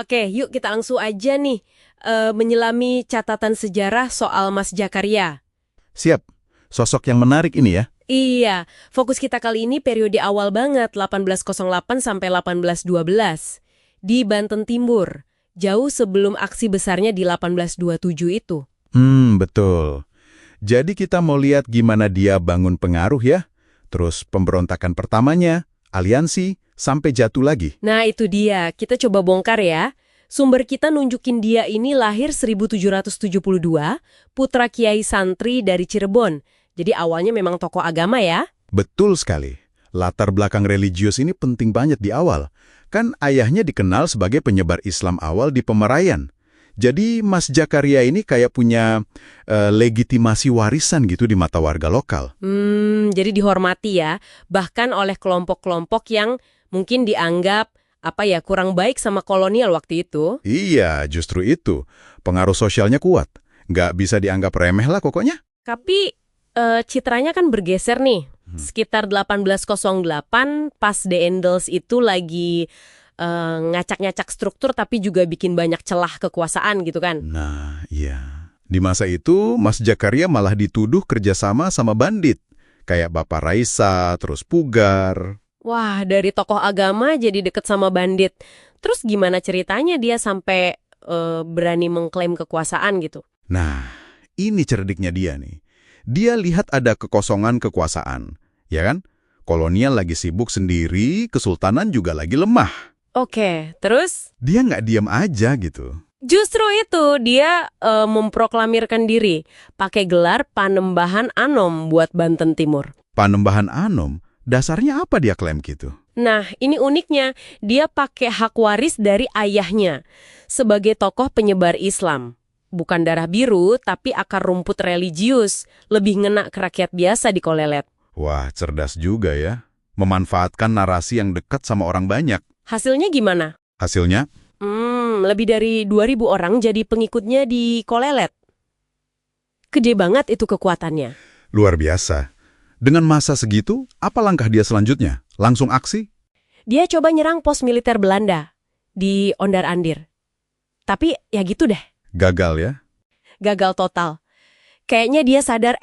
Oke, yuk kita langsung aja nih menyelami catatan sejarah soal Mas Jakaria. Siap, sosok yang menarik ini ya. Iya, fokus kita kali ini periode awal banget, 1808 sampai 1812. Di Banten Timur, jauh sebelum aksi besarnya di 1827 itu. Betul. Jadi kita mau lihat gimana dia bangun pengaruh ya. Terus pemberontakan pertamanya, aliansi, sampai jatuh lagi. Nah itu dia, kita coba bongkar ya. Sumber kita nunjukin dia ini lahir 1772, putra Kiai Santri dari Cirebon. Jadi awalnya memang tokoh agama ya. Betul sekali. Latar belakang religius ini penting banget di awal. Kan ayahnya dikenal sebagai penyebar Islam awal di Pemerayan. Jadi Mas Jakaria ini kayak punya legitimasi warisan gitu di mata warga lokal. Jadi dihormati ya, bahkan oleh kelompok-kelompok yang mungkin dianggap kurang baik sama kolonial waktu itu. Iya, justru itu. Pengaruh sosialnya kuat. Nggak bisa dianggap remeh lah pokoknya. Tapi citranya kan bergeser nih. Sekitar 1808 pas The Endels itu lagi ngacak-ngacak struktur tapi juga bikin banyak celah kekuasaan gitu kan. Nah, iya. Di masa itu, Mas Jakaria malah dituduh kerjasama sama bandit. Kayak Bapak Raisa, terus Pugar. Wah, dari tokoh agama jadi deket sama bandit. Terus gimana ceritanya dia sampai berani mengklaim kekuasaan gitu? Nah, ini cerdiknya dia nih. Dia lihat ada kekosongan kekuasaan, ya kan? Kolonial lagi sibuk sendiri, kesultanan juga lagi lemah. Oke, terus? Dia nggak diam aja gitu. Justru itu, dia memproklamirkan diri, pakai gelar Panembahan Anom buat Banten Timur. Panembahan Anom, dasarnya apa dia klaim gitu? Nah, ini uniknya, dia pakai hak waris dari ayahnya sebagai tokoh penyebar Islam. Bukan darah biru, tapi akar rumput religius, lebih ngena ke rakyat biasa di Kolelet. Wah, cerdas juga ya. Memanfaatkan narasi yang dekat sama orang banyak. Hasilnya gimana? Hasilnya? Lebih dari 2.000 orang jadi pengikutnya di Kolelet. Gede banget itu kekuatannya. Luar biasa. Dengan masa segitu, apa langkah dia selanjutnya? Langsung aksi? Dia coba nyerang pos militer Belanda di Ondar-Andir. Tapi ya gitu deh. Gagal ya? Gagal total. Kayaknya dia sadar,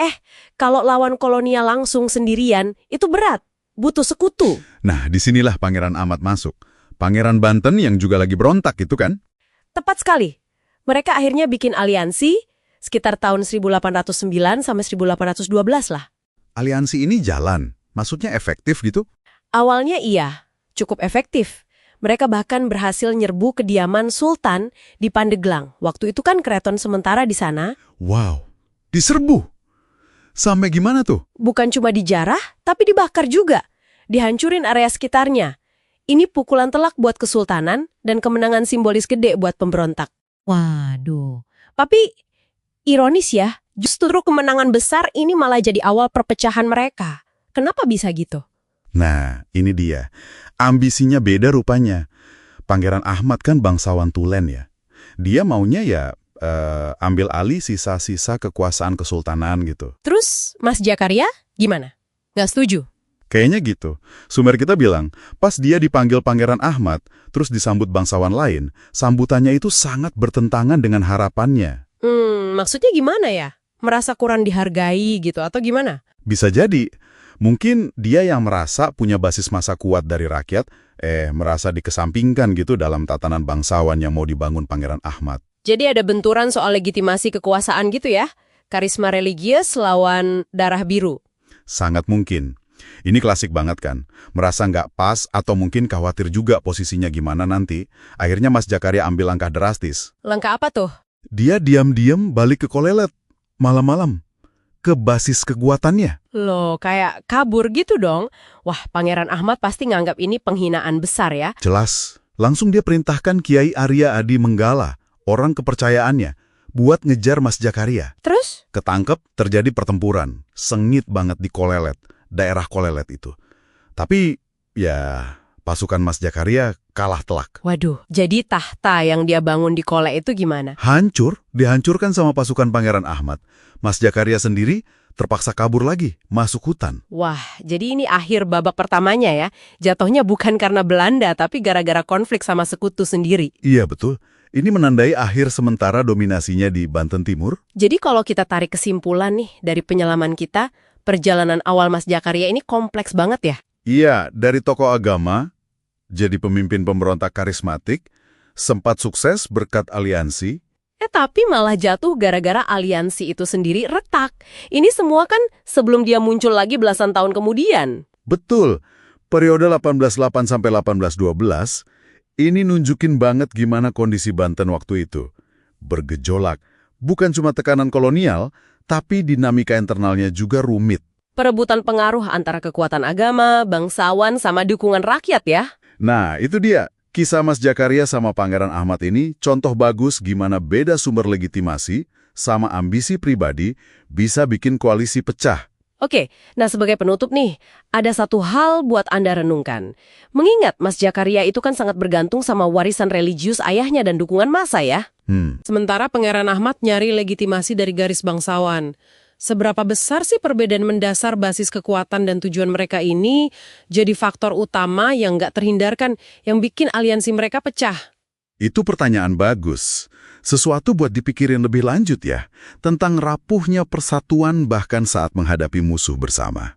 kalau lawan kolonial langsung sendirian, itu berat. Butuh sekutu. Nah, disinilah Pangeran Ahmad masuk. Pangeran Banten yang juga lagi berontak itu kan? Tepat sekali. Mereka akhirnya bikin aliansi sekitar tahun 1809 sampai 1812 lah. Aliansi ini jalan. Maksudnya efektif gitu? Awalnya iya, cukup efektif. Mereka bahkan berhasil nyerbu kediaman Sultan di Pandeglang. Waktu itu kan keraton sementara di sana. Wow, diserbu. Sampai gimana tuh? Bukan cuma dijarah, tapi dibakar juga. Dihancurin area sekitarnya. Ini pukulan telak buat kesultanan dan kemenangan simbolis gede buat pemberontak. Waduh. Tapi ironis ya, justru kemenangan besar ini malah jadi awal perpecahan mereka. Kenapa bisa gitu? Nah, ini dia. Ambisinya beda rupanya. Pangeran Ahmad kan bangsawan Tulen ya. Dia maunya ya ambil alih sisa-sisa kekuasaan kesultanan gitu. Terus Mas Jakaria gimana? Nggak setuju? Kayaknya gitu. Sumber kita bilang, pas dia dipanggil Pangeran Ahmad, terus disambut bangsawan lain, sambutannya itu sangat bertentangan dengan harapannya. Maksudnya gimana ya? Merasa kurang dihargai gitu atau gimana? Bisa jadi. Mungkin dia yang merasa punya basis massa kuat dari rakyat, merasa dikesampingkan gitu dalam tatanan bangsawan yang mau dibangun Pangeran Ahmad. Jadi ada benturan soal legitimasi kekuasaan gitu ya? Karisma religius lawan darah biru. Sangat mungkin. Ini klasik banget kan? Merasa nggak pas atau mungkin khawatir juga posisinya gimana nanti. Akhirnya Mas Jakaria ambil langkah drastis. Langkah apa tuh? Dia diam-diam balik ke Kolelet, malam-malam. Ke basis kekuatannya. Loh, kayak kabur gitu dong. Wah, Pangeran Ahmad pasti nganggap ini penghinaan besar ya. Jelas. Langsung dia perintahkan Kiai Arya Adi Menggala, orang kepercayaannya, buat ngejar Mas Jakaria. Terus? Ketangkep, terjadi pertempuran. Sengit banget di Kolelet, daerah Kolelet itu. Tapi, ya, pasukan Mas Jakaria kalah telak. Waduh, jadi tahta yang dia bangun di Kole itu gimana? Hancur, dihancurkan sama pasukan Pangeran Ahmad. Mas Jakaria sendiri terpaksa kabur lagi, masuk hutan. Wah, jadi ini akhir babak pertamanya ya. Jatuhnya bukan karena Belanda, tapi gara-gara konflik sama sekutu sendiri. Iya, betul. Ini menandai akhir sementara dominasinya di Banten Timur. Jadi kalau kita tarik kesimpulan nih dari penyelaman kita, perjalanan awal Mas Jakaria ini kompleks banget ya? Iya, dari tokoh agama, jadi pemimpin pemberontak karismatik, sempat sukses berkat aliansi. Tapi malah jatuh gara-gara aliansi itu sendiri retak. Ini semua kan sebelum dia muncul lagi belasan tahun kemudian. Betul, periode 1808 sampai 1812, ini nunjukin banget gimana kondisi Banten waktu itu. Bergejolak, bukan cuma tekanan kolonial, tapi dinamika internalnya juga rumit. Perebutan pengaruh antara kekuatan agama, bangsawan, sama dukungan rakyat ya. Nah, itu dia. Kisah Mas Jakaria sama Pangeran Ahmad ini contoh bagus gimana beda sumber legitimasi sama ambisi pribadi bisa bikin koalisi pecah. Oke, nah sebagai penutup nih, ada satu hal buat Anda renungkan. Mengingat Mas Jakaria itu kan sangat bergantung sama warisan religius ayahnya dan dukungan massa ya. Sementara Pangeran Ahmad nyari legitimasi dari garis bangsawan. Seberapa besar sih perbedaan mendasar basis kekuatan dan tujuan mereka ini jadi faktor utama yang nggak terhindarkan yang bikin aliansi mereka pecah? Itu pertanyaan bagus. Sesuatu buat dipikirin lebih lanjut ya, tentang rapuhnya persatuan bahkan saat menghadapi musuh bersama.